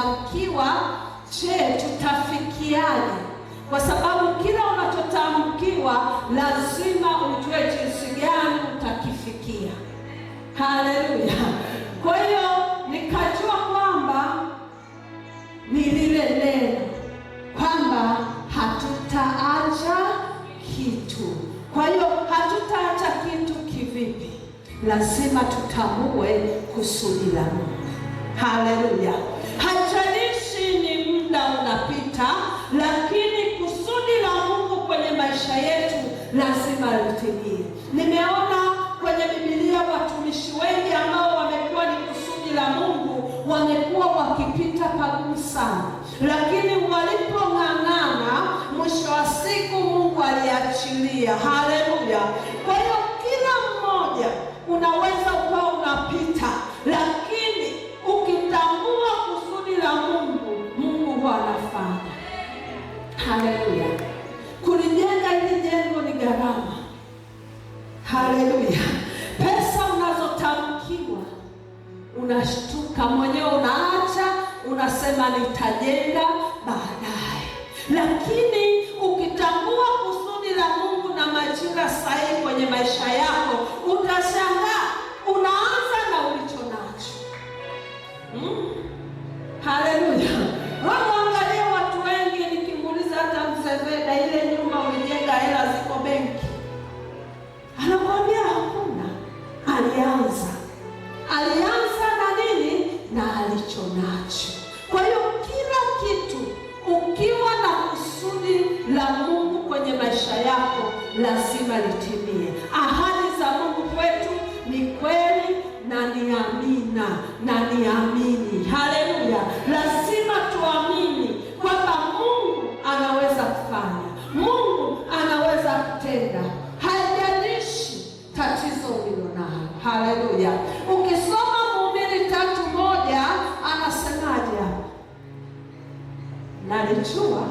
tumetamkiwa, je, tutafikiaje? Kwa sababu kila unachotamkiwa lazima ujue jinsi gani utakifikia. Haleluya! Kwa hiyo nikajua kwamba ni lile neno kwamba hatutaacha kitu. Kwa hiyo hatutaacha kitu kivipi? Lazima tutambue kusudi la Mungu. Haleluya! Haijalishi ni muda unapita, lakini kusudi la Mungu kwenye maisha yetu lazima litimie. Nimeona kwenye Biblia watumishi wengi ambao wamekuwa ni kusudi la Mungu wamekuwa wakipita pagumu sana, lakini walipong'ang'ana, mwisho wa siku Mungu aliachilia. Haleluya! Kwa hiyo kila mmoja unaweza ukawa unapita, lakini ukitambua kusudi la Mungu, Mungu huwa anafanya. Haleluya! Kulijenga hili jengo ni gharama. Haleluya! Pesa unazotamkiwa unashtuka mwenyewe, unaacha, unasema nitajenga baadaye. Lakini ukitambua kusudi la Mungu na majira sahihi kwenye maisha yako, utashangaa unaanza na ulicho nacho. Haleluya! Angalia watu wengi, nikimuuliza hata Mseveda, ile nyumba ulijenga, hela ziko benki? Anakwambia hakuna. Alianza na nini? Na alicho nacho. Kwa hiyo kila kitu, ukiwa na kusudi la Mungu kwenye maisha yako, lazima litimie. Ahadi za Mungu kwetu ni kweli na ni amina na ni amini. Haleluya! Lazima tuamini kwamba Mungu anaweza kufanya, Mungu anaweza kutenda, haijalishi tatizo ulilonalo. Haleluya! Ukisoma Mhubiri 3:1 anasemaje hapo? Nalijua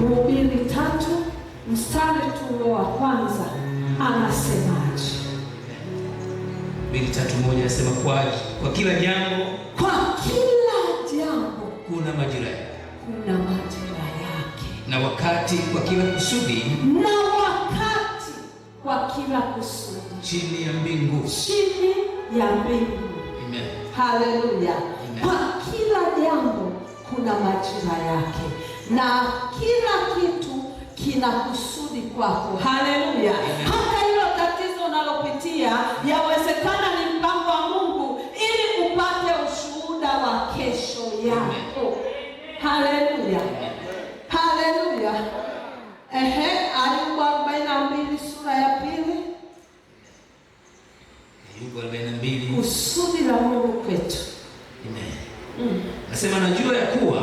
Mhubiri 3 mstari tu wa kwanza anasemaje? Mhubiri 3:1 anasema kwa kila jambo kuna majira yake, na wakati kwa kila kusudi, chini ya mbingu. Amen. Haleluya! Kwa kila jambo kuna majira yake, na kila kitu kina kusudi kwako. Haleluya! Hata hilo tatizo unalopitia yawezekana ni mpango wa Mungu ili upate ushuhuda wa kesho yako. Haleluya! Haleluya! Ayubu 42 sura ya 2. Ayubu 42. Kusudi la Mungu kwetu. Amen. Nasema najua ya kuwa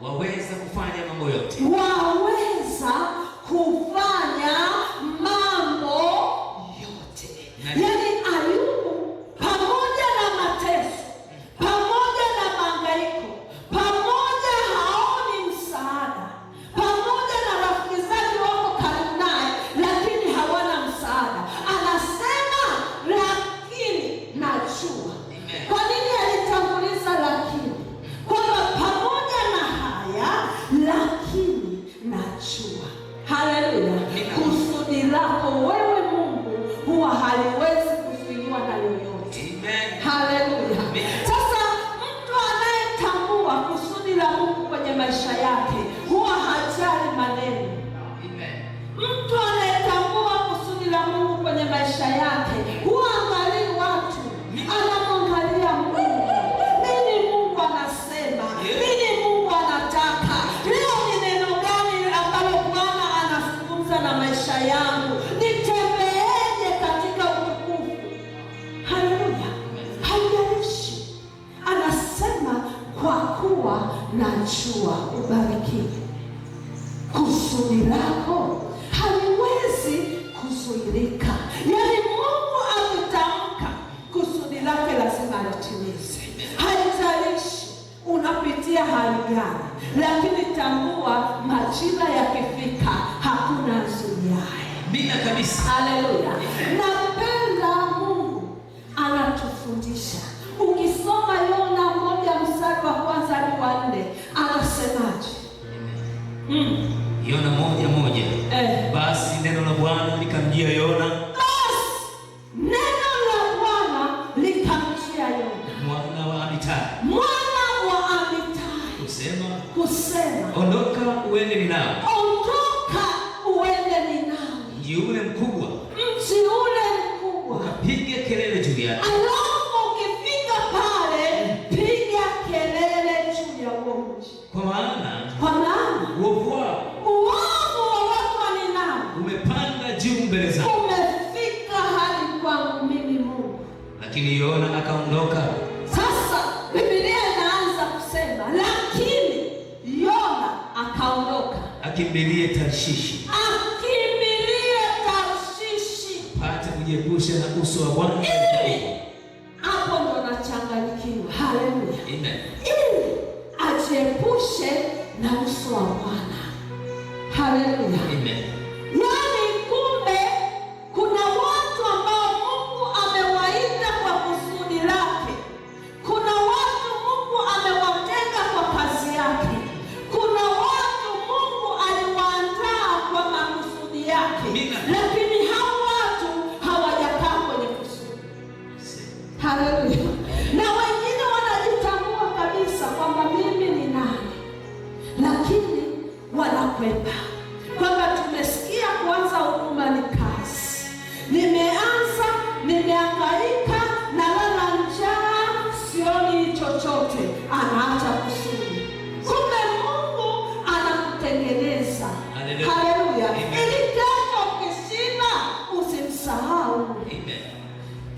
waweza kufanya mambo yote. Yaani Ayubu pamoja na mateso, pamoja na mahangaiko, pamoja haoni msaada, pamoja na rafiki zake wako karibu naye lakini hawana msaada, anasema lakini najua. Kwa nini alitanguliza lakini? Kwamba pamoja na haya lakini najua. Haleluya! Kusudi lako wewe Mungu huwa haliwezi kufikiwa na yoyote. Haleluya! Sasa mtu anayetambua kusudi la Mungu kwenye maisha yake huwa hajali maneno. Mtu anayetambua kusudi la Mungu kwenye maisha yake huwa angalii watu, anamwangalia Mungu. Nini Mungu anasema? Nini Mungu anataka? Leo ni neno gani ambalo Bwana anazungumza na maisha yangu? Nitembeeje katika utukufu? Haleluya! Haijalishi. Anasema kwa kuwa najua. Ubarikiwe. Kusudi lako haliwezi kuzuilika. Yaani Mungu akitamka kusudi lake lazima alitimize. Haijalishi unapitia hali gani, lakini tambua majira yakifika hakuna zuiaye. Bila kabisa. Haleluya! Napenda anatufundisha. Ukisoma Yona 1:1 hadi 4 anasemaje? Yona 1:1. Basi neno la Bwana likamjia Yona. Basi neno la Bwana likamjia Yona mwana wa Amitai. Kusema, ondoka uende Ninawi. Ondoka uende Ninawi. Mji ule mkubwa. Ukapige kelele juu yake. Alafu ukifika pale, piga kelele juu ya huo mji. Kwa maana uovu wa watu wa Ninawi umepanda juu mbele zangu. Umefika hadi kwangu mimi Mungu. Lakini Yona akaondoka. Sasa Biblia inaanza kusema lakini Yona akaondoka akimbilie Tarshishi. Pate kujiepusha na uso wa Bwana. Hapo ndo nachanganyikiwa. Haleluya. Amen. Ili ajiepushe na uso wa Bwana. Haleluya. Amen. Yaani kumbe kuna watu ambao Mungu amewaita kwa kusudi lake. Kuna watu Mungu amewatenga kwa kazi yake. Kuna watu Mungu aliwaandaa kwa makusudi yake. Lakini hao watu hawajakaa kwenye kusudi. Haleluya. Na wengine wanajitambua kabisa kwamba mimi ni nani, lakini wanakwepa kwamba tumesikia kwanza huduma ni kazi. Nimeanza, nimehangaika, nalala njaa, sioni chochote. Anaacha kusudi. Kumbe Mungu anakutengeneza. Haleluya. Ili kesho ukishiba usimsahau. Amen.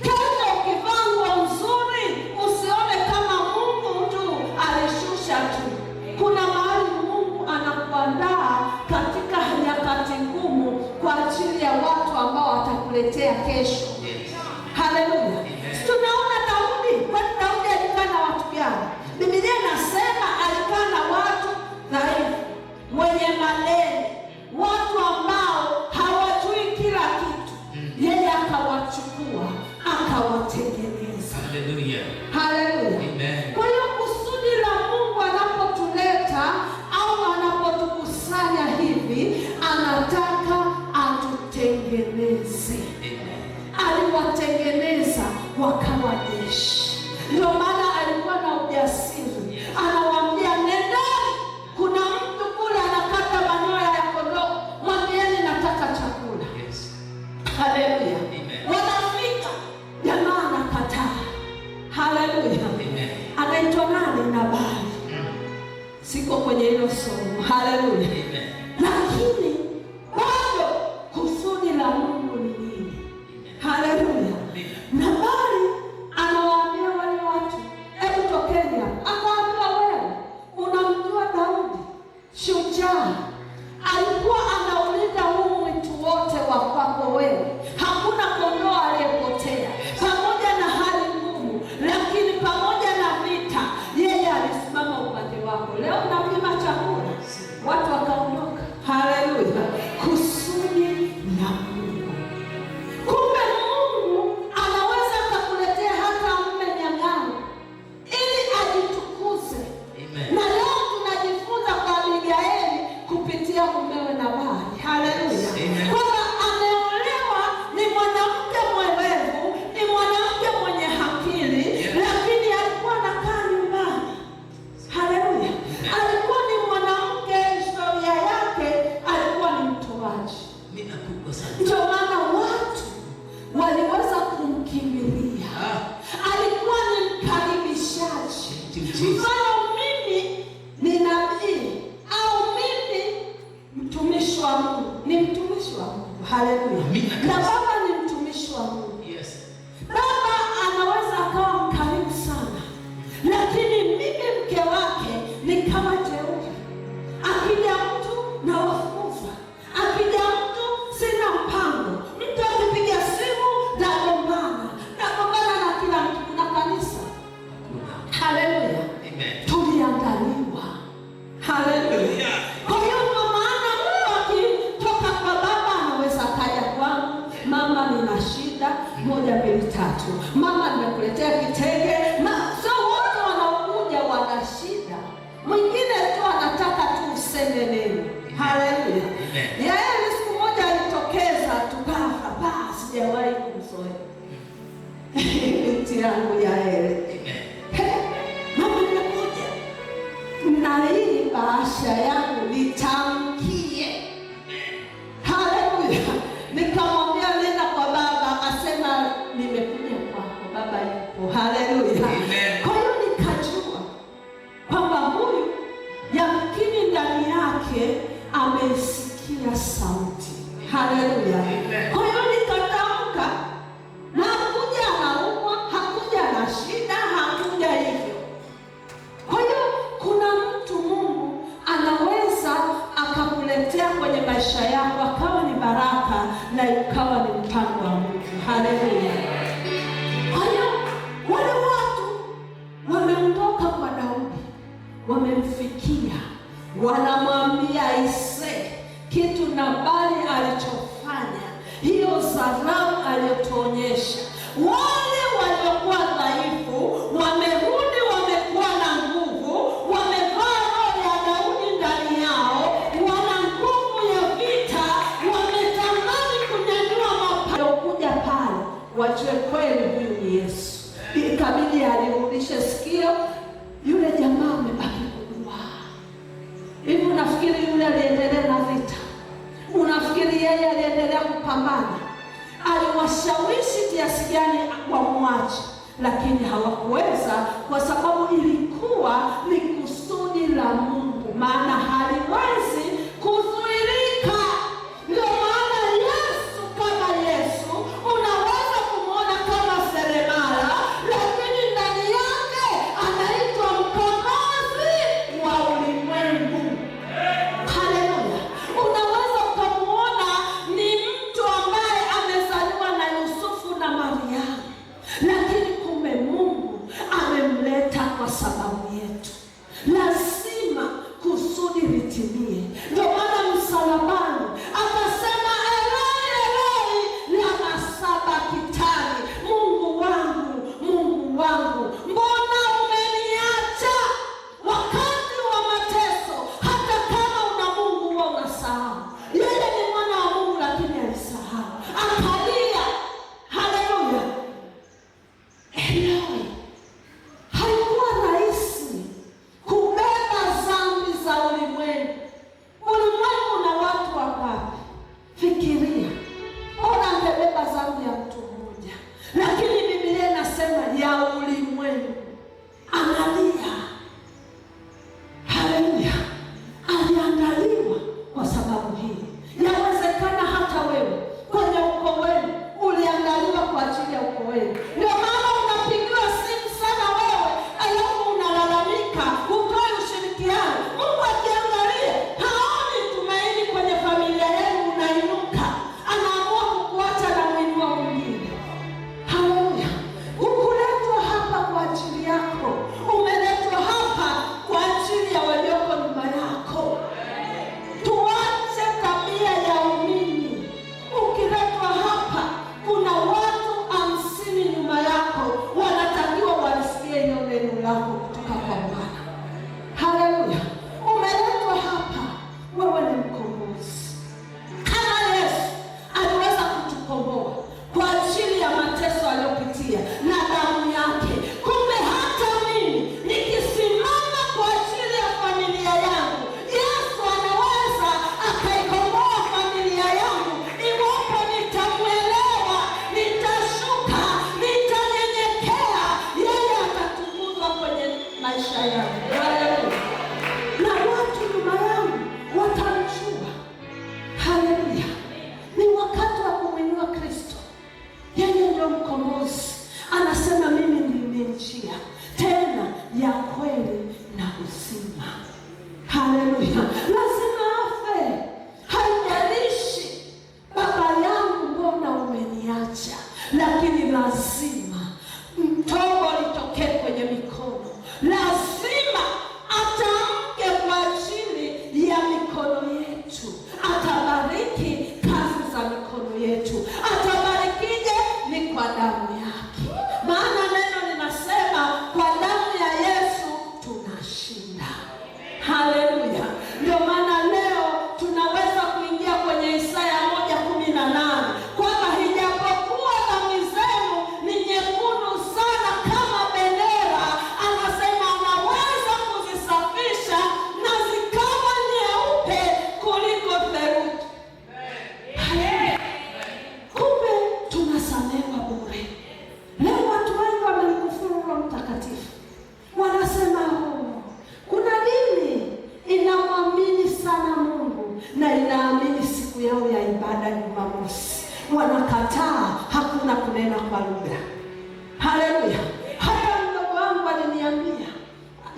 Kesho ukivaa nguo nzuri usione kama Mungu tu alishusha tu. Kuna mahali Mungu anakuandaa katika nyakati ngumu kwa ajili ya watu ambao watakuletea kesho. Haleluya. Tunaona Daudi. Kwani Daudi alikaa na watu gani? Biblia inasema alikaa na watu dhaifu, wenye malezi, watu ambao hawajui kila kitu. Yeye akawachukua, akawatengeneza. Haleluya. Haleluya. Amen. Kwa hiyo kusudi la Mungu anapotuleta au anapotukusanya hivi, anataka atutengeneze. Aliwatengeneza wakawa jeshi. Ndio maana alikuwa na ujasiri. Anawaambia nendeni, kuna mtu kule anakata manyoya ya kondoo, mwambieni nataka chakula. Yes. Haleluya. Amen. Wanafika, jamaa anakataa. Haleluya. Amen. Anaitwa nani? Nabali. Siko kwenye hilo somo. Haleluya. Amen. Lakini bado kusudi la Mungu ni nini? Haleluya. Nabali anawaambia wale watu, hebu tokeni hapa. Akaambia wewe, unamjua Daudi? Shujaa. Alikuwa anaulinda huu mwitu wote wa kwako wewe. Hakuna kondoo aliyepotea. Pamoja na hali ngumu, lakini pamoja na vita, yeye alisimama upande wako. Leo unapima chakula, watu wakaondoka. Haleluya. Kusudi la Mungu. Kumbe Mungu anaweza akakuletea hata mume nyang'au ili ajitukuze. Amen. Na leo tunajifunza kwa Abigaili kupitia mumewe Nabali. Haleluya. Kwamba ameolewa ni mwanamke mwerevu, ni mwanamke mwenye akili, lakini alikuwa anakaa nyumbani. Haleluya. Alikuwa ni mwanamke, historia yake alikuwa ni mtoaji. Ndio maana watu waliweza kumkimbilia. Alikuwa ni mkaribishaji. Mfano mimi ni nabii au mimi mtumishi wa Mungu. Ni mtumishi wa Mungu. Haleluya. Na baba ni mtumishi wa Mungu. Yes. Baba anaweza akawa mkarimu sana, lakini mimi mke wake ni kama jeuri. Akija mtu na wafukuza, akija mtu sina mpango. Mtu akipiga simu nagombana na kila mtu. Kuna kanisa. Haleluya. Amen. Tuliandaliwa. Haleluya. Kwa hiyo kwa maana Mungu akitoka kwa baba anaweza kaja kwangu, mama nina shida. shida, 1 2 3. Mama, nimekuletea kitenge. So wote wanaokuja wana shida. Mwingine tu anataka tu useme neno. Haleluya. Yeye siku moja alitokeza tukafa, basi sijawahi kumzoea. Binti yangu Yaeli. Mama, nimekuja na hii bahasha yangu nitamkie. Haleluya. Nikamwambia nenda kwa baba, akasema nimekuja kwako, baba yupo. Haleluya. Kwa hiyo nikajua kwamba huyu yamkini ndani yake amesikia sauti. Haleluya. Kwa hiyo nikatamka, na hakuja anaumwa, hakuja na shida, hakuja hivyo. Kwa hiyo kuna mtu Mungu anaweza akakuletea kwenye maisha yako akawa ni baraka na ikawa ni mpango wa Mungu. Haleluya. Kwa hiyo wale watu wameondoka kwa Daudi, wamemfikia, wanamwambia ise kitu Nabali alichofanya, hiyo dharau aliyotuonyesha. Wale waliokuwa dhaifu wamerudi, wamekuwa na nguvu, wamevaa roho ya Daudi ndani yao, wana nguvu ya vita, wametamani kunyanyua mapambano. Kuja pale wajue kweli huyu ni Yesu. Ikabidi alirudishe sikio. Yule jamaa amebaki kujua. Hivi unafikiri yule aliendelea na vita? Unafikiri yeye aliendelea kupambana? Aliwashawishi kiasi gani wamwache, lakini hawakuweza, kwa sababu ilikuwa ni kusudi la Mungu, maana haliwezi kuzuilika. Ndio maana Yesu kama Yesu unaweza kumwona kama seremala, lakini ndani yake anaitwa mkombozi wa ulimwengu. Haleluya. Unaweza ukamwona ni mtu ambaye amezaliwa na Yusufu na Mariamu, lakini kumbe Mungu amemleta kwa sababu yetu. Lazima kusudi litimie. Ndio maana msalabani akasema Eloi, Eloi lama sabakthani, Mungu wangu, Mungu wangu, mbona umeniacha? Wakati wa mateso, hata kama una Mungu huwa unasahau. Yeye ni mwana wa Mungu, lakini alisahau, akalia. Haleluya. Eloi. Haikuwa rahisi kubeba dhambi za ulimwengu. Ulimwengu na watu wangapi? Fikiria, ona angebeba dhambi ya mtu mmoja, lakini Biblia inasema ya ulimwengu. Analia. Haleluya. Aliangaliwa kwa sababu hii. Yawezekana hata wewe kwenye ukoo wenu uliangaliwa kwa ajili ya ukoo wenu. Ndio maana unapigiwa simu sana wewe, alafu unalalamika, utoe ushirikiano. Mungu akiangalia haoni tumaini kwenye familia yenu, unainuka, anaamua kukuacha na kuinua mwingine. Haleluya. Ukuletwa hapa kwa ajili yako, umeletwa hapa kwa ajili ya walioko nyuma yako. Tuache tabia ya umimi. Ukiletwa hapa, kuna watu 50 nyuma yako, wanatakiwa walisikie hiyo neno lako kutoka kwa Bwana. Haleluya. Umeletwa hapa, wewe ni mkombozi. Kama Yesu aliweza kutukomboa kwa ajili ya mateso aliyopitia na damu yake, kumbe hata mimi nikisimama kwa ajili ya familia yangu, Yesu anaweza akaikomboa familia yangu iwapo nitamwelewa, nitashuka, nitanyenyekea. Yeye atatukuzwa kwenye maisha yangu. Haleluya. Na watu nyuma yangu watamjua. Haleluya. Ni wakati wa kumwinua Kristo. Yeye ndio mkombozi. Anasema mimi ndimi njia, tena ya kweli na uzima. Haleluya. Lazima afe. Haijalishi baba yangu mbona umeniacha, lakini lazima mtobo litokee kwenye mikono. Lazima atamke kwa ajili ya mikono yetu. Atabariki kazi za mikono yetu. Atabarikije? tunasamehewa bure. Leo watu wengi wamemkufuru Roho Mtakatifu, wanasema kuna dini inamwamini sana Mungu na inaamini siku yao ya ibada Jumamosi, wanakataa hakuna kunena kwa lugha. Haleluya! Hata mdogo wangu aliniambia,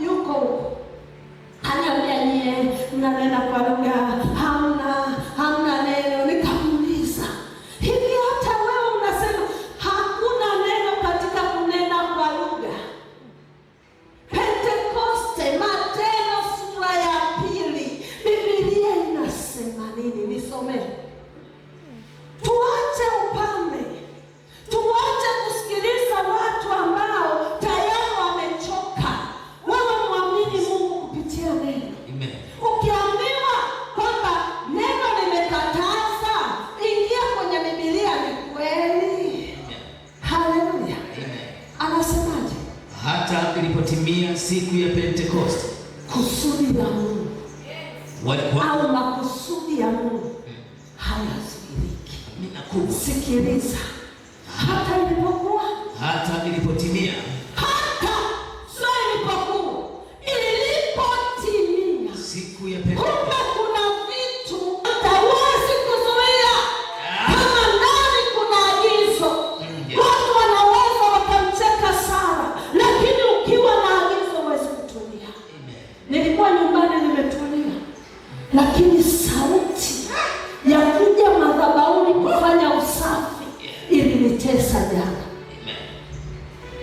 yuko huko, ananiambia nyie mnanena kwa lugha, hamna neno. Nikamuuliza, hivi hata wewe unasema hakuna neno katika kunena kwa lugha? Pentekoste, Matendo sura ya 2, Biblia inasema nini? Nisomee. Tuache upambe, tuache kusikiliza watu ambao tayari wamechoka. Wewe muamini Mungu kupitia neno. Amen. Ukiambiwa kwamba neno limekataza, ingia kwenye Biblia, ni kweli. Haleluya. Anasemaje? Hata ilipotimia siku ya Pentekoste, kusudi la Mungu au makusudi ya Mungu hayazuiliki. Sikiliza, hata ilipokuwa, hata ilipotimia, hata sio ilipokuwa, ilipotimia siku ya Pentekoste. Kumbe kuna vitu hawezi kuzuia. Kama ndani kuna agizo, watu wanaweza wakamcheka Sara, lakini ukiwa na agizo huwezi kutulia. Nilikuwa nyumbani nimetulia, lakini sauti ya kuja madhabahuni kufanya usafi ilinitesa jana.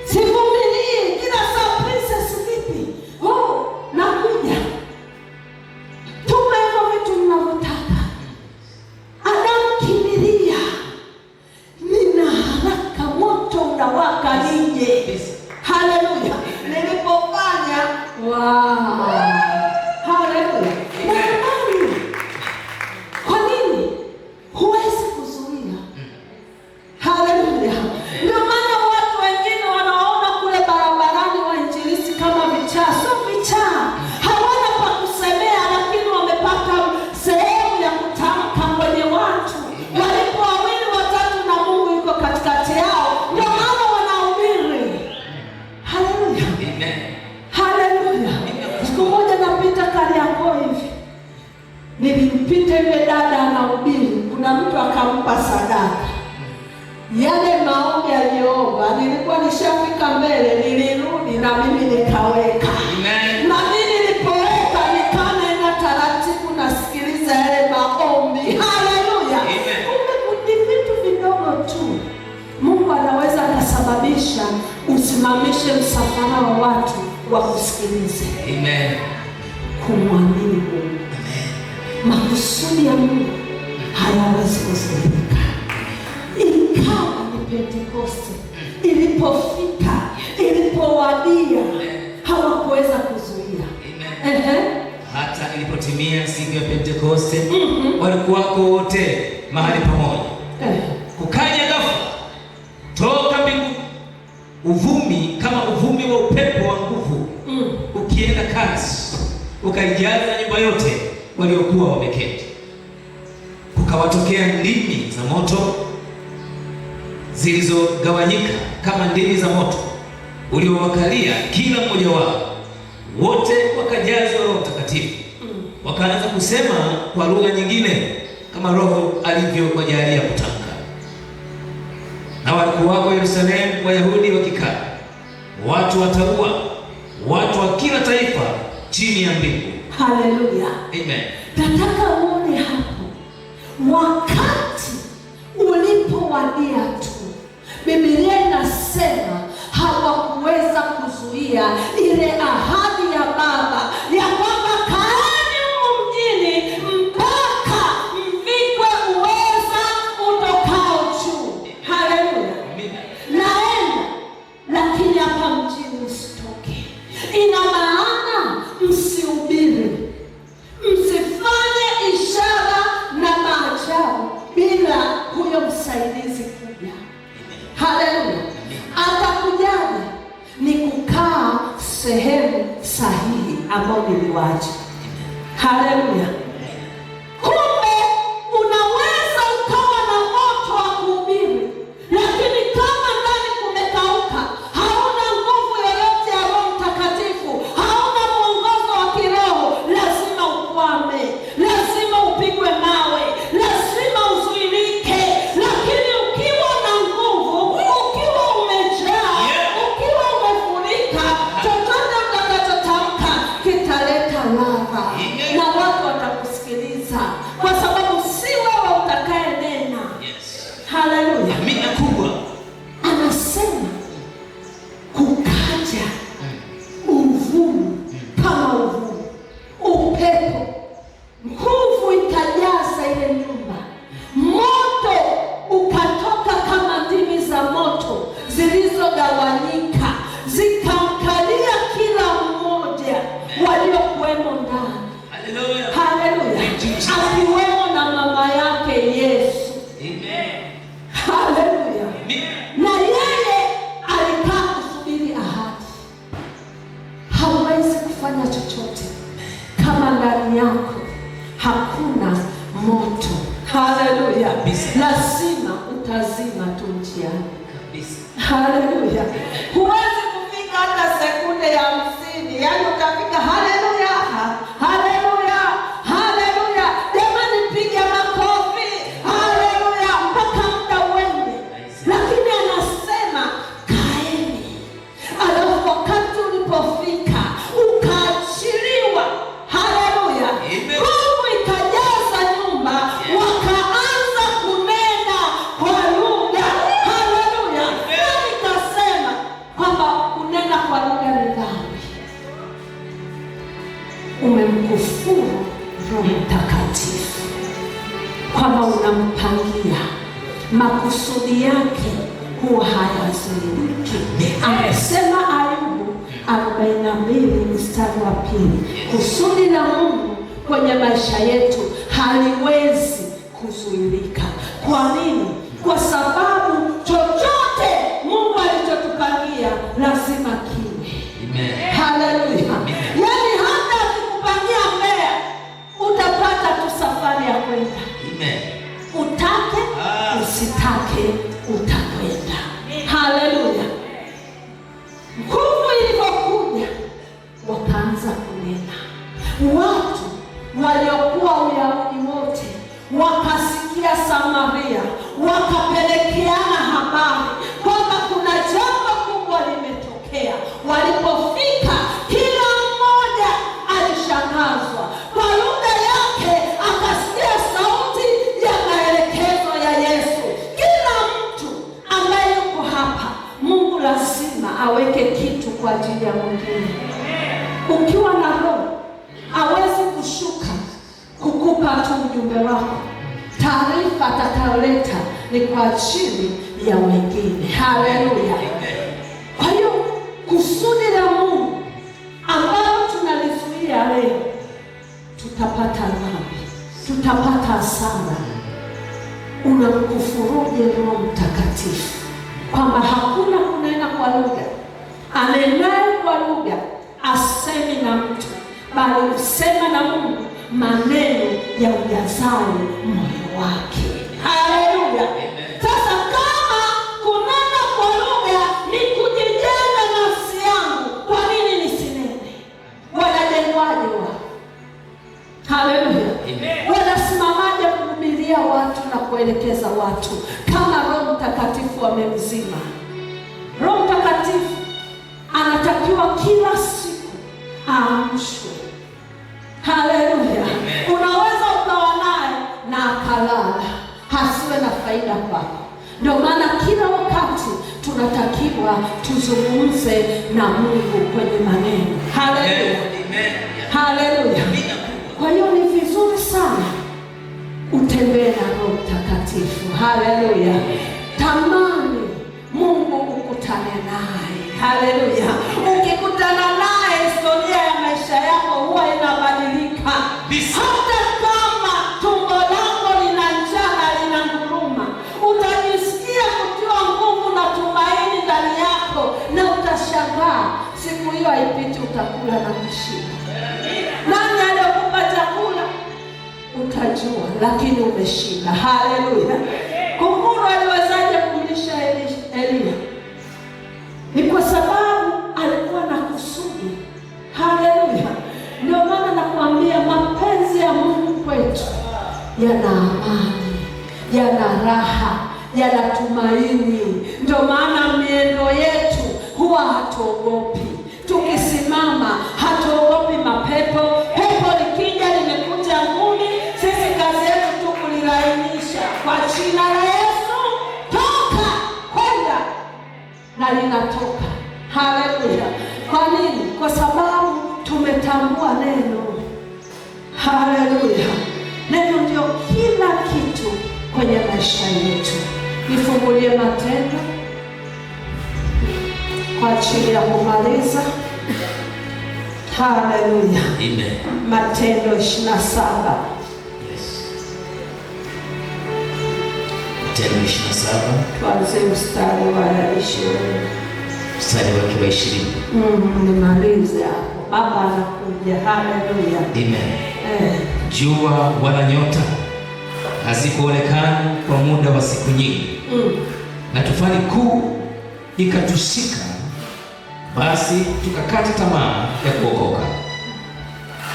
Sivumilii kila saa, princess vipi? Nakuja. Tuma hivyo vitu mnavyotaka. Adamu kimbilia. Nina haraka, moto unawaka nje. Haleluya. Nilipofanya, haleluya. Kwa nini? Huwezi kuzuia. Haleluya. Ndio maana watu wengine wanaona kule barabarani wainjilisti kama vichaa. Sio vichaa, hawana pa kusemea, lakini wamepata sehemu ya kutamka kwenye watu. Walipo 2 watatu na Mungu yuko katikati yao, ndio maana wanahubiri. Haleluya. Haleluya. Siku moja napita Kariakoo hivi, nilimpita yule dada anahubiri, kuna mtu akampa sadaka. Yale maombi aliyoomba, nilikuwa nishafika mbele, nilirudi na mimi nikaweka. Na mimi nilipoweka nikaenda taratibu nasikiliza yale maombi. Haleluya. Kumbe ni vitu vidogo tu Mungu anaweza kusababisha usimamishe msafara wa watu wa kusikilize. Amen. Kumwamini Mungu. Makusudi ya Mungu hayawezi kuzuilika. Ikawa ni Pentekoste, ilipofika, ilipowadia, hawakuweza kuzuia. Hata ilipotimia siku ya Pentekoste, walikuwako wote mahali pamoja. Kukaja ghafula toka mbinguni uvumi kama uvumi wa upepo wa nguvu, ukienda kasi, ukaijaza nyumba yote waliokuwa wameketi. Kukawatokea ndimi za moto zilizogawanyika kama ndimi za moto uliowakalia kila mmoja wao. Wote wakajazwa Roho Mtakatifu, wakaanza kusema kwa lugha nyingine kama Roho alivyowajalia kutamka. Na walikuwako Yerusalemu Wayahudi wakikaa, watu wataua, watu wa kila taifa chini ya mbingu. Haleluya. Amen. Nataka uone hapo, wakati ulipowadia tu, Biblia inasema hawakuweza kuzuia ile ahadi ya Baba ya kwamba kaeni humu mjini mpaka mvikwe uweza utokao juu. Haleluya. Naenda, lakini hapa mjini msitoke. Ina maana msihubiri, msifanye ishara na maajabu bila huyo msaidizi kuja. Haleluya. Atakujaje? Ni kukaa sehemu sahihi ambayo niliwacha. Haleluya. Kumbe unaweza ukawa na moto wa kuhubiri, lakini lazima utazima tu njiani kabisa. Haleluya. Huwezi kufika hata sekunde ya 50, yaani utafika haleluya, haleluya, haleluya. Jamani, piga makofi haleluya mpaka muda uende. Lakini anasema kaeni. Alafu wakati ulipofika ukaachiliwa, haleluya, nguvu ikajaza nyumba, wakaanza kunena kwa lugha, haleluya. Na nikasema kwamba kunena kwa lugha ni dhambi. Umemkufuru Roho Mtakatifu, kwamba unampangia makusudi yake huwa hayazuiliki. Amesema Ayubu 42 mstari wa 2, kusudi la Mungu kwenye maisha yetu haliwezi kuzuilika. Kwa nini? Kwa sababu chochote Mungu alichotupangia lazima kiwe. Haleluya. Yaani hata akikupangia Mbeya, utapata tu safari ya kwenda. Utake usitake utakwenda. Haleluya. Nguvu ilipokuja, wakaanza kunena. Watu waliokuwa Uyahudi wote wakasikia Samaria, wakapelekeana habari kwamba kuna jambo kubwa limetokea. Walipofika, kila mmoja alishangazwa kwa lugha yake, akasikia sauti ya maelekezo ya Yesu. Kila mtu ambaye yuko hapa, Mungu lazima aweke kitu kwa ajili ya mwingine. Ukiwa na Roho, hawezi kushuka kukupa tu ujumbe wako. Taarifa atakayoleta ni kwa ajili ya wengine. Haleluya. Kwa hiyo kusudi la Mungu ambalo tunalizuia leo, tutapata dhambi, tutapata hasara. Unamkufuruje Roho Mtakatifu? Kwamba hakuna kunena kwa lugha. Anenaye kwa lugha asemi na mtu, bali usema na Mungu maneno ya ujazayo moyo wake. Haleluya. Sasa kama kunena kwa lugha ni kujijenga nafsi yangu, kwa nini nisinene? Wanajengwaje wao? Haleluya. Wanasimamaje kuhubiria watu na kuelekeza watu kama Roho Mtakatifu amemzima? Roho Mtakatifu anatakiwa kila siku aamshwe. Haleluya. Unaweza ukawa naye na akalala, hasiwe na faida kwako. Ndio maana kila wakati tunatakiwa tuzungumze na Mungu kwenye maneno. Haleluya. Haleluya. Kwa hiyo ni vizuri sana utembee na Roho Mtakatifu. Haleluya. Tamani Mungu ukutane naye. Haleluya. Ukikutana naye, historia ya maisha yako huwa inabadilika. Hata kama tumbo lako lina njaa na linanguruma, utajisikia kutiwa nguvu na tumaini ndani yako, na utashangaa siku hiyo haipiti, utakula na kushiba. Nani aliyokupa chakula? Utajua, lakini umeshinda. Haleluya. Kunguru aliwezaje kumlisha Elia? Ni kwa sababu alikuwa na kusudi. Haleluya. Ndio maana nakwambia mapenzi ya Mungu kwetu yana amani, yana raha, yana tumaini. Ndio maana miendo yetu huwa hatuogopi. Tukisimama hatuogopi mapepo. Pepo likija limekuja nguni, sisi kazi yetu tu kulilainisha kwa jina la Yesu, toka, kwenda, na linatoka. Haleluya. Kwa nini? Kwa sababu tumetambua neno. Haleluya. Neno ndio kila kitu kwenye maisha yetu. Nifungulie Matendo kwa ajili ya kumaliza. Haleluya. Amen. Matendo 27. Matendo 27. Tuanze mstari wa 20. Mstari wa 20. Nimalize hapo. Baba anakuja. Haleluya. Amen. Jua wala nyota hazikuonekana kwa muda wa siku nyingi, na tufani kuu ikatushika, basi tukakata tamaa ya kuokoka.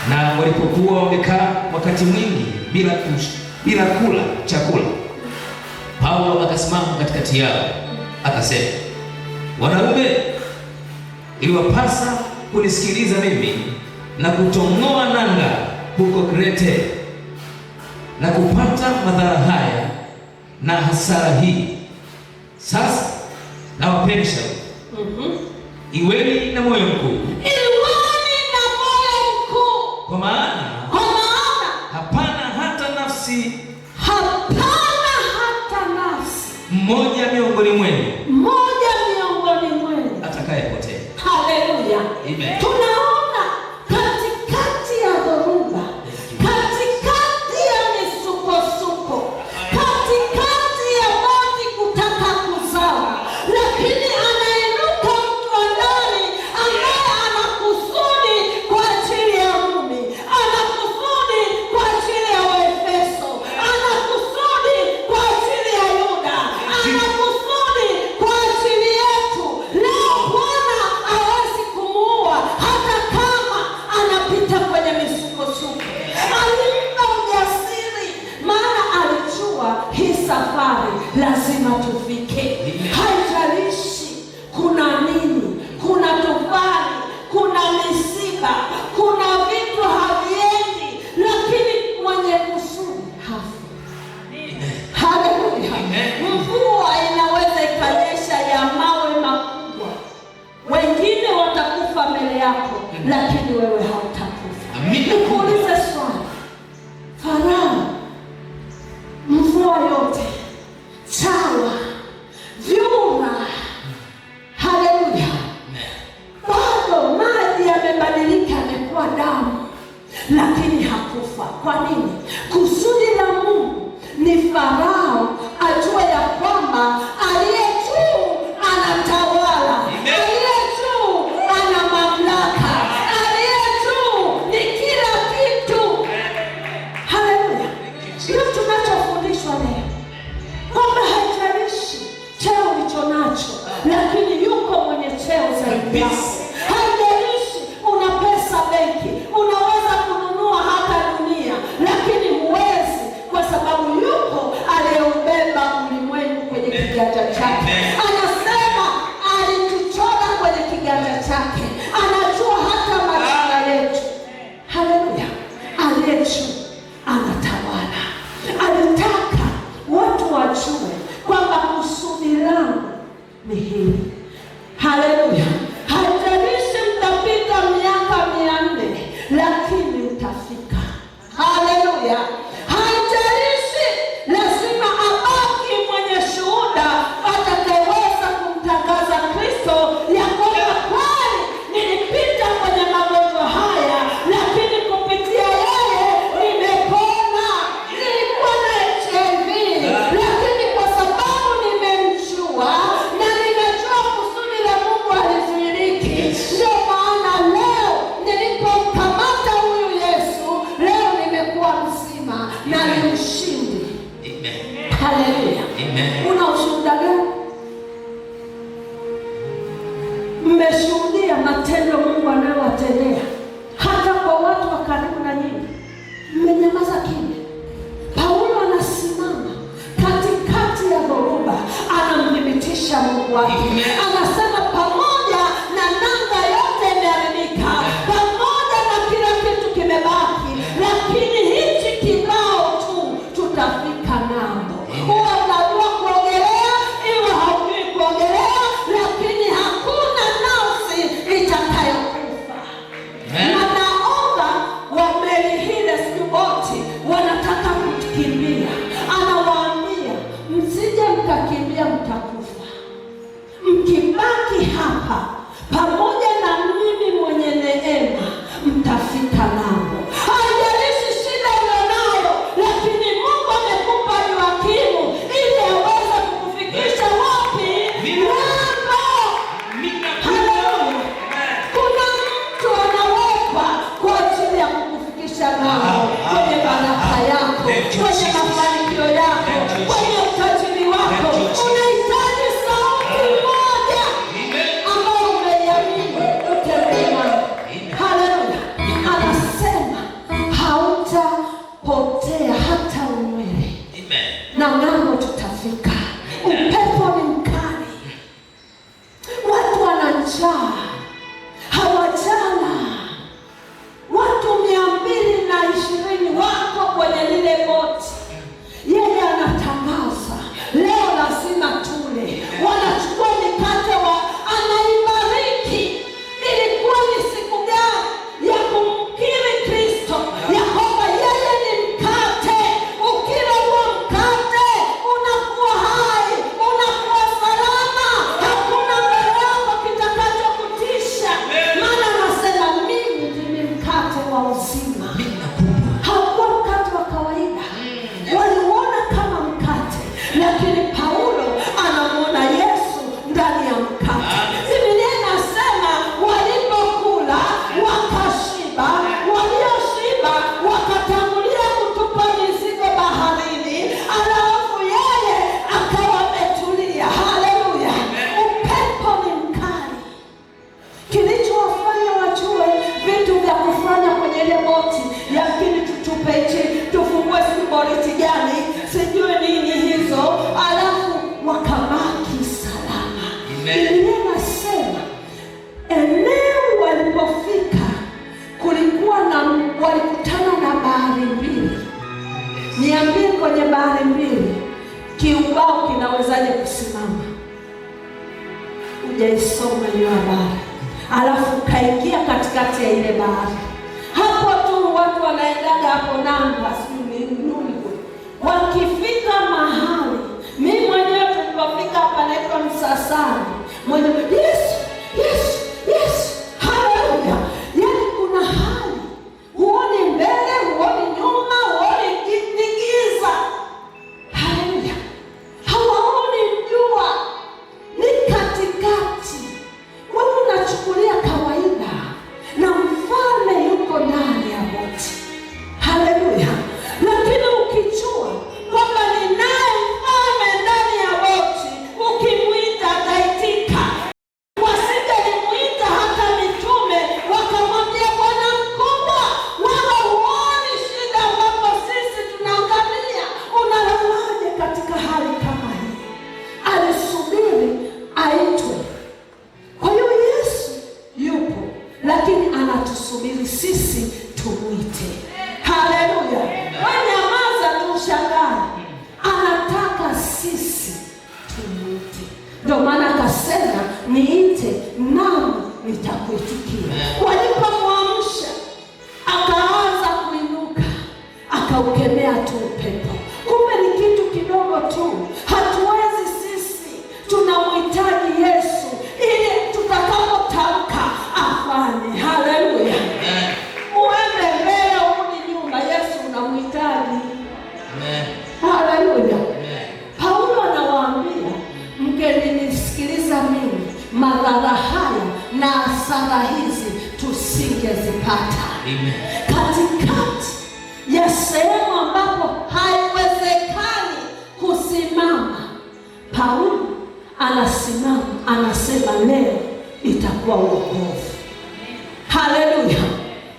Na walipokuwa wamekaa wakati mwingi bila kula chakula, Paulo akasimama katikati yao akasema, wanaume, iliwapasa kunisikiliza mimi na kutong'oa nanga huko Krete na kupata madhara haya na hasara hii. Sasa nawapeni shauri, iweni na moyo mkuu, kwa maana hapana hata nafsi mmoja miongoni mwenu atakayepotea. Haleluya. Amen. Tunaona katikati ya dhoruba, katikati ya misukosuko, katikati ya maji kutaka kuzama, lakini anainuka mtu wa ndani ambaye ana kusudi kwa ajili ya Rumi, ana kusudi kwa ajili ya Waefeso, ana kusudi kwa ajili ya Yuda, ana kusudi kwa ajili yetu. Leo Bwana hawezi kumuua hata kama anapita kwenye misukosuko. Alimpa ujasiri, maana alijua hii safari lazima tufike. Haijalishi kuna nini, kuna tufani, kuna misiba, kuna vitu haviendi, lakini mwenye kusudi hafi. Haleluya. Mvua inaweza ikanyesha ya mawe makubwa, wengine watakufa mbele yako, lakini wewe hautakufa. Nikuulize swali, Farao, mvua yote, chawa, vyura, haleluya, bado maji yamebadilika, yamekuwa damu, lakini hakufa. Kwa nini? Kusudi la Mungu ni Farao ajue ya kwamba aliye juu anatawala, aliye juu ana mamlaka, aliye juu ni kila kitu. Haleluya. Ndio tunachofundishwa leo, kwamba haijalishi cheo ulicho nacho, lakini yuko mwenye cheo zaidi yako. Haijalishi una pesa benki, unaweza kununua hata dunia, lakini huwezi, kwa sababu yuko aliyeubeba ulimwengu kwenye kiganja chake. Anasema alituchora kwenye kiganja chake, anajua hata majina yetu. Haleluya. Aliye juu anatawala. Alitaka watu wajue kwamba kusudi langu ni hili. Haleluya. Haijalishi mtapita miaka 400, lakini utafika. Haleluya. Haijalishi, lazima abaki mwenye shuhuda atakayeweza kumtangaza Kristo ya kwamba kweli nilipita kwenye magonjwa haya, lakini kupitia yeye nimepona. Nilikuwa na HIV, lakini kwa sababu nimemjua na nimejua kusudi la Mungu alizuiliki, ndio maana leo nilipomkamata huyu Yesu, leo nimekuwa mzima na ni mshindi. Amen. Haleluya. Amen. Una ushuhuda gani? Mmeshuhudia matendo Mungu anayowatendea hata kwa watu wa karibu na nyinyi, mmenyamaza kimya. Paulo anasimama katikati ya dhoruba, anamthibitisha Mungu wake. Anasema pamoja na nanga yote imeharibika, pamoja na kila kitu kimebaki, lakini hichi kibao tu tutafika ng'ambo. Huwa unajua kuogelea, iwe haujui kuogelea, lakini hakuna nafsi itakayokufa. Na naomba wa meli hile sijuboti wanataka kukimbia, anawaambia msije mkakimbia, mtakufa. Mkibaki hapa pamoja na mimi mwenye neema, mtafika ng'ambo. Haijalishi shida ulionayo, lakini Mungu amekupa Yoakimu ili aweze kukufikisha wapi? Ng'ambo. Haleluya. Kuna mtu anawekwa kwa ajili ya kukufikisha ng'ambo, kwenye baraka yako, kwenye mafanikio Biblia inasema eneo walipofika walikutana na bahari mbili. Niambie, kwenye bahari mbili kiubao kinawezaje kusimama? Ujaisoma hiyo habari, alafu kaingia katikati ya ile bahari. Hapo tu watu wanaendaga hapo namba wakifika mahali. Mimi mwenyewe tulipofika hapa naitwa Msasani, mwenye Yesu, haleluya. Yani kuna hali huoni mbele, huoni nyuma, huoni giza, haleluya. Hawaoni jua, ni katikati. Wewe unachukulia kawaida na mfalme yuko ndani ya boti, haleluya. Lakini ukijua kwamba ni naye mfalme ndani ya boti, ukimwita ataitika. Wasingelimuita hata mitume wakamwambia, Bwana mkubwa, wewe huoni shida ambapo sisi tunaangamia, unalalaje katika hali kama hii? Alisubiri aitwe. Kwa hiyo Yesu yupo, lakini anatusubiri sisi tumwite. Haleluya. Wanyamaza tu ushangae, anataka sisi tumwite. Ndio maana akasema niite nami nitakuitikia. Walipomwamsha akaanza kuinuka, akaukemea tu upepo. Kumbe ni kitu kidogo tu. Hatuwezi sisi, tunamhitaji Yesu ili tutakapotamka afanye. Haleluya. Uende mbele, urudi nyuma, Yesu unamhitaji. Haleluya. Paulo anawaambia, mngenisikiliza mimi, madhara haya na hasara hizi tusingezipata. Katikati ya sehemu ambapo haiwezekani kusimama, Paulo anasimama, anasema leo itakuwa wokovu. Haleluya.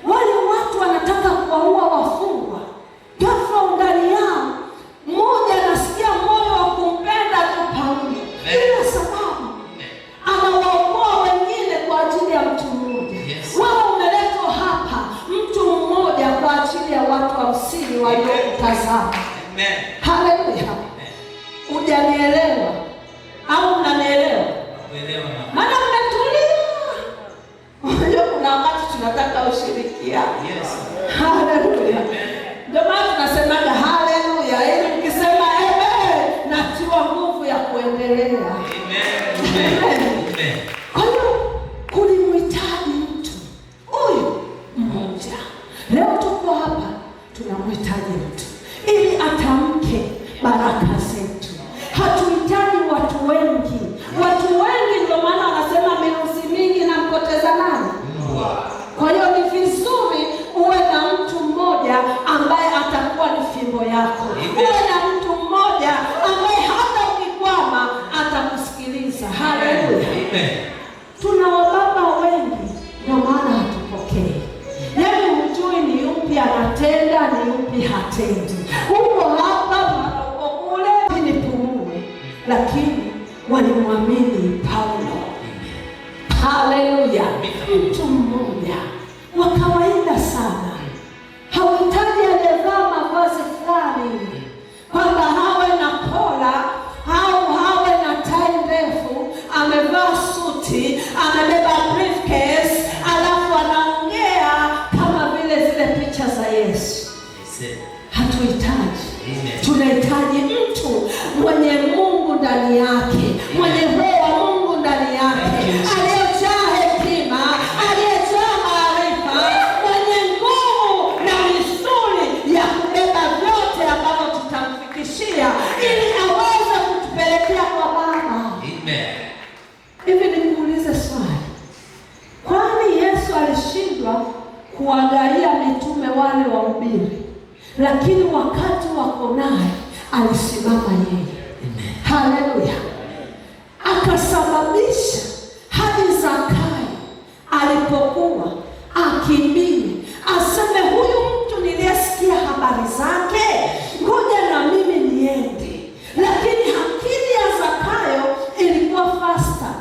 Wale watu wanataka kuwaua wafungwa, ghafla ndani yao mmoja anasikia moyo wa kumpenda tu Paulo, bila sababu anawaokoa wengine kwa ajili ya mtu mmoja. Wewe umeletwa hapa mtu mmoja kwa ajili ya watu 50 waliokutazama. Haleluya. Hujanielewa au unanielewa? Maana mmetulia. Unajua kuna wakati tunataka ushirikiano. Haleluya. Ndio maana tunasemaga haleluya, ili mkisema natiwa nguvu ya kuendelea. Kwa hiyo kulimhitaji mtu huyu mmoja. Leo tuko hapa tunamhitaji mtu ili atamke baraka zetu. Hatuhitaji watu wengi. Ndio maana wanasema mirusi mingi na mpoteza nani? Kwa hiyo ni vizuri uwe na mtu mmoja ambaye atakuwa ni fimbo yako. Uwe na mtu mmoja ambaye hata ukikwama atakusikiliza. Haleluya. Tuna wababa wengi, ndio maana hatupokei. Yaani hujui ni yupi anatenda, ni yupi hatendi. Uko hapa uko kule, ni pumue. Lakini walimwamini Paulo. Haleluya. Mtu mmoja wa kawaida sana, hauhitaji aliyevaa mavazi fulani, kwamba hawe na kola au hawe na tai ndefu, amevaa suti, amebeba briefcase, alafu anaongea kama vile zile picha za Yesu. Hatuhitaji. Tunahitaji mtu mwenye Mungu ndani yake, mwenye roho wa Mungu ndani yake, aliyejaa hekima, aliyejaa maarifa, mwenye nguvu na misuli ya kubeba vyote ambavyo tutamfikishia ili aweze kutupelekea kwa Baba. Hivi nikuulize swali, kwani Yesu alishindwa kuwagaia mitume wale wahubiri, lakini wakati wako naye alisimama yeye? Haleluya. Akasababisha hadi Zakayo alipokuwa akimini aseme, huyu mtu niliyesikia habari zake, ngoja na mimi niende. Lakini akili ya Zakayo ilikuwa fasta.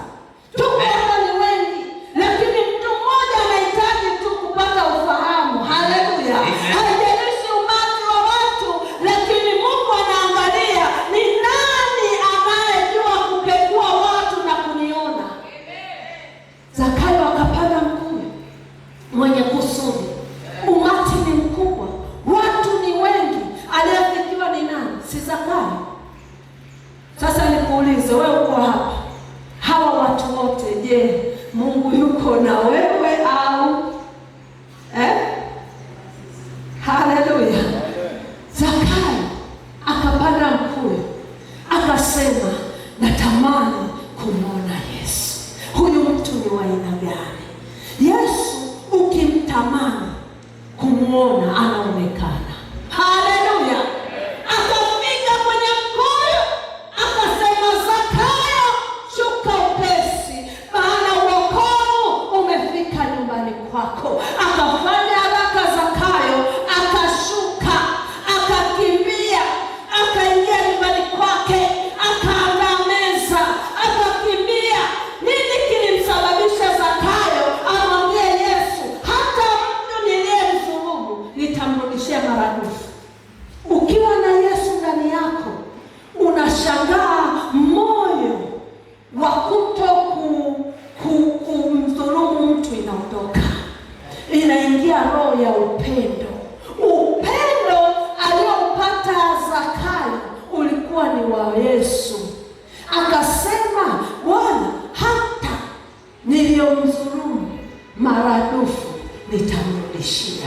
je, Mungu yuko na wewe au Haleluya. Zakayo akapanda mkuyu, akasema natamani kumwona Yesu. Huyu mtu ni wa aina gani? Yesu ukimtamani kumwona anaonekana. Haleluya. Akafika kwenye mkuyu, akasema Zakayo, shuka upesi, maana wokovu umefika nyumbani kwako. Akafanya haraka Zakayo, akashuka, akakimbia, akaingia nyumbani kwake, akaandaa meza, akakimbia. Nini kilimsababisha Zakayo amwambie Yesu, hata mtu niliyemdhulumu nitamrudishia maradufu? Ukiwa na Yesu ndani yako, unashangaa moyo wa kuto kumdhulumu mtu inaondoka, inaingia roho ya upendo. Upendo aliopata Zakayo ulikuwa ni wa Yesu. Akasema, Bwana, hata niliyomdhulumu maradufu nitamrudishia.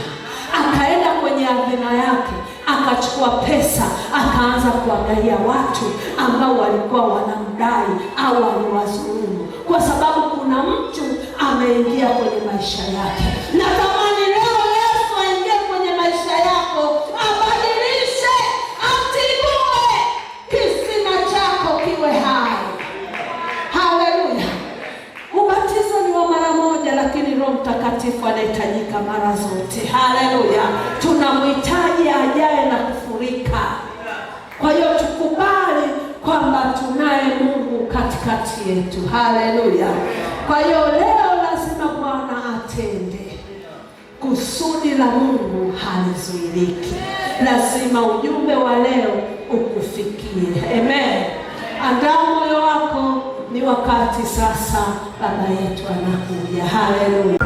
Akaenda kwenye hazina yake, akachukua pesa, akaanza kuangalia watu ambao walikuwa wanamdai au waliwadhulumu, kwa sababu kuna mtu ameingia kwenye maisha yake. Natamani leo Yesu aingie kwenye maisha yako, abadilishe, atibue, kisima chako kiwe hai. Haleluya. Ubatizo ni wa mara moja, lakini Roho Mtakatifu anahitajika mara zote. Haleluya. Tunamhitaji ajaye na kufurika. Kwa hiyo tukubali kwamba tunaye Mungu katikati yetu. Haleluya. Kwa hiyo leo lazima Bwana atende. Kusudi la Mungu halizuiliki. Lazima ujumbe wa leo ukufikie. Amen. Andaa moyo wako, ni wakati sasa Baba yetu anakuja. Haleluya.